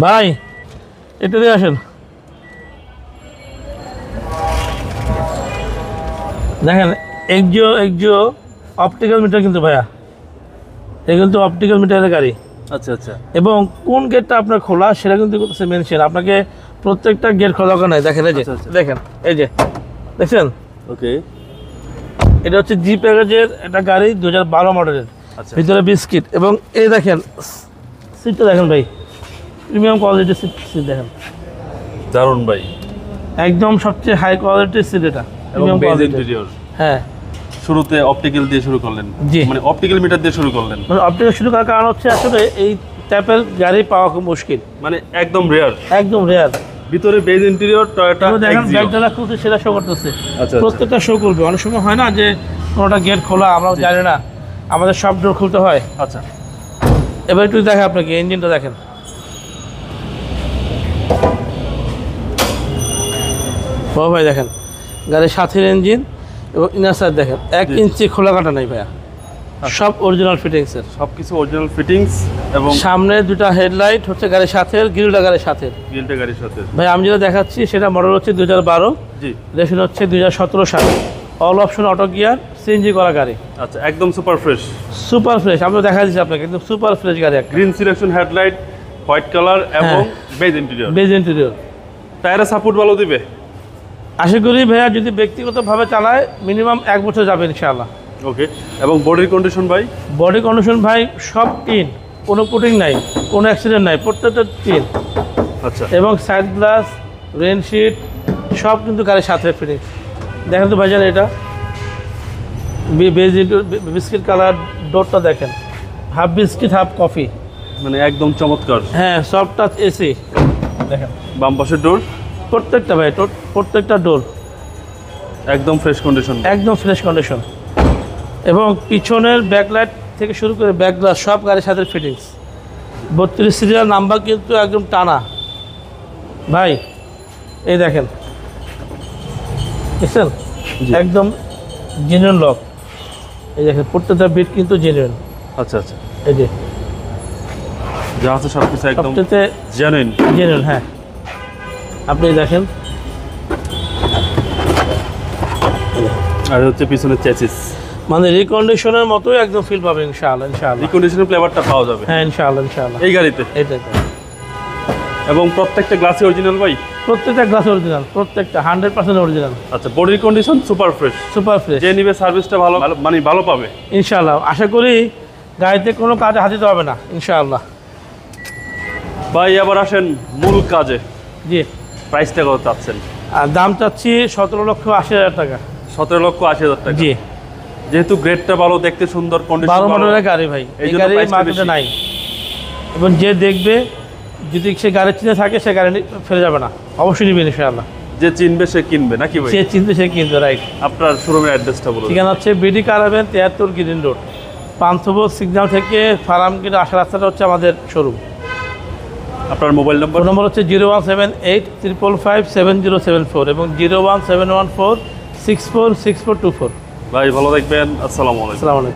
ভাই এটা দিয়ে আসেন, দেখেন এক্সিও অপটিক্যাল মিটার কিন্তু ভাইয়া, এটা কিন্তু অপটিক্যাল মিটারের গাড়ি। আচ্ছা আচ্ছা। এবং কোন গেটটা আপনার খোলা সেটা কিন্তু করতেছে মেনশন, আপনাকে প্রত্যেকটা গেট খোলা দরকার নাই। দেখেন এই যে, দেখেন এই যে দেখছেন, ওকে। এটা হচ্ছে জি প্যাকেজের একটা গাড়ি 2012 মডেলের, ভিতরে বিস্কিট। এবং এই দেখেন সিটটা দেখেন ভাই, প্রিমিয়াম কোয়ালিটির সিট দেখেন, দারুন ভাই, একদম সবচেয়ে হাই কোয়ালিটির সিট এটা, প্রিমিয়াম কোয়ালিটি। হ্যাঁ, শুরুতে অপটিক্যাল দিয়ে শুরু করলেন, মানে অপটিক্যাল মিটার দিয়ে শুরু করলেন। মানে অপটিক্যাল শুরু করার কারণ হচ্ছে আসলে এই টাইপের গাড়ি পাওয়া খুব মুশকিল, মানে একদম রেয়ার, একদম রেয়ার। ভিতরে বেজ ইন্টেরিয়র টয়োটা দেখেন ব্যাকডালা খুলতে সেটা শো করতেছে, আচ্ছা, প্রত্যেকটা শো করবে। অনেক সময় হয় না যে কোনোটা গেট খোলা আমরা জানি না, আমাদের সব ডোর খুলতে হয়। আচ্ছা, এবার একটু দেখেন আপনাকে ইঞ্জিনটা দেখেন, ও ভাই দেখেন গাড়ির সাথের ইঞ্জিন এবং ইনার সাইড দেখেন 1 ইঞ্চি খোলা কাটা নাই ভাইয়া, সব অরিজিনাল ফিটিংসের, সবকিছু অরিজিনাল ফিটিংস। এবং সামনে দুটো হেডলাইট হচ্ছে গাড়ির সাথে, গ্রিলটা গাড়ির সাথে, গ্রিলটা গাড়ির সাথে। ভাই আমি যেটা দেখাচ্ছি সেটা মডেল হচ্ছে 2012, জি, রেশন হচ্ছে 2017 সাল, all option auto gear, CNG করা গাড়ি। আচ্ছা, একদম সুপার ফ্রেশ, সুপার ফ্রেশ। আমি দেখা দিচ্ছি আপনাকে কিন্তু সুপার ফ্রেশ গাড়ি একটা, green selection headlight, white colour এবং বেজ ইন্টেরিয়র। Beige interior. টায়ারের সাপোর্ট ভালো দিবে আশা করি ভাইয়া যদি ব্যক্তিগতভাবে চালায় মিনিমাম 1 বছর যাবে ইনশাআল্লাহ। ওকে। এবং বডির কন্ডিশন ভাই? বডি কন্ডিশন ভাই সব টিন, কোনো পুটিং নাই, কোনো অ্যাক্সিডেন্ট নাই, প্রত্যেকটা টিন। আচ্ছা। এবং সাইড গ্লাস, রেনশিট সব কিন্তু গাড়ির সাথে ফিটিং। দেখেন তো ভাইজান এটা বিস্কিট কালার, ডোরটা দেখেন হাফ বিস্কিট হাফ কফি, মানে একদম চমৎকার। হ্যাঁ, সফট টাচ এসি দেখেন, বাম পাশের ডোর প্রত্যেকটা ভাই প্রত্যেকটা ডোর একদম ফ্রেশ কন্ডিশন, একদম ফ্রেশ কন্ডিশন। এবং পিছনের ব্যাকলাইট থেকে শুরু করে ব্যাক গ্লাস সব গাড়ির সাথে ফিটিংস। 32 সিরিয়াল নাম্বার কিন্তু একদম টানা ভাই, এই দেখেন দেখছেন, একদম জেনুইন লক। এই দেখেন প্রত্যেকটা বিট কিন্তু জেনুইন। আচ্ছা আচ্ছা, এই যে যা আছে সবকিছু একদম জেনুইন। জেনুইন, হ্যাঁ। আপনি দেখেন, আর হচ্ছে পিছনের চেসিস, মানে রিকন্ডিশনের মতোই একদম ফিল পাবেন ইনশাআল্লাহ। ইনশাআল্লাহ রিকন্ডিশনের ফ্লেভারটা পাওয়া যাবে, হ্যাঁ ইনশাআল্লাহ ইনশাআল্লাহ এই গাড়িতে। এইটাই। এবং প্রত্যেকটা গ্লাসে অরিজিনাল ভাই? প্রত্যেকটা গ্লাস অরিজিনাল, প্রত্যেকটা 100% অরিজিনাল। আচ্ছা, বডির condition super fresh, super fresh. যে নিবে সার্ভিসটা ভালো, মানে ভালো পাবে ইনশাআল্লাহ। আশা করি গাড়িতে কোনো কাজে হাত দিতে হবে না ইনশাআল্লাহ। ভাই এবার আসেন মূল কাজে। জি, প্রাইসটা কত চাচ্ছেন? আর দাম চাচ্ছি 17,80,000 টাকা। 17,80,000 টাকা। জি, যেহেতু গ্রেডটা ভালো, দেখতে সুন্দর, কন্ডিশন 12 মডেলের গাড়ি ভাই, এই গাড়ি মার্কেটে নাই। এবং যে দেখবে যদি সে গাড়ি চিনে থাকে সে গাড়ি ফেলে যাবে না, অবশ্যই নিবে ইনশাআল্লাহ। যে চিনবে সে কিনবে নাকি ভাই? সে চিনবে সে কিনবে, রাইট। আপনার শোরুমের অ্যাড্রেসটা বলুন। ঠিকানা হচ্ছে বিডি কারাবেন 73 গ্রিন রোড, পান্থপথ সিগন্যাল থেকে ফার্মগেট আসার রাস্তাটা হচ্ছে আমাদের শোরুম। আপনার মোবাইল নম্বর? ফোন নম্বর হচ্ছে 01785557074 এবং 01714646424। ভাই ভালো থাকবেন, আসসালামু আলাইকুম। আসসালামু আলাইকুম।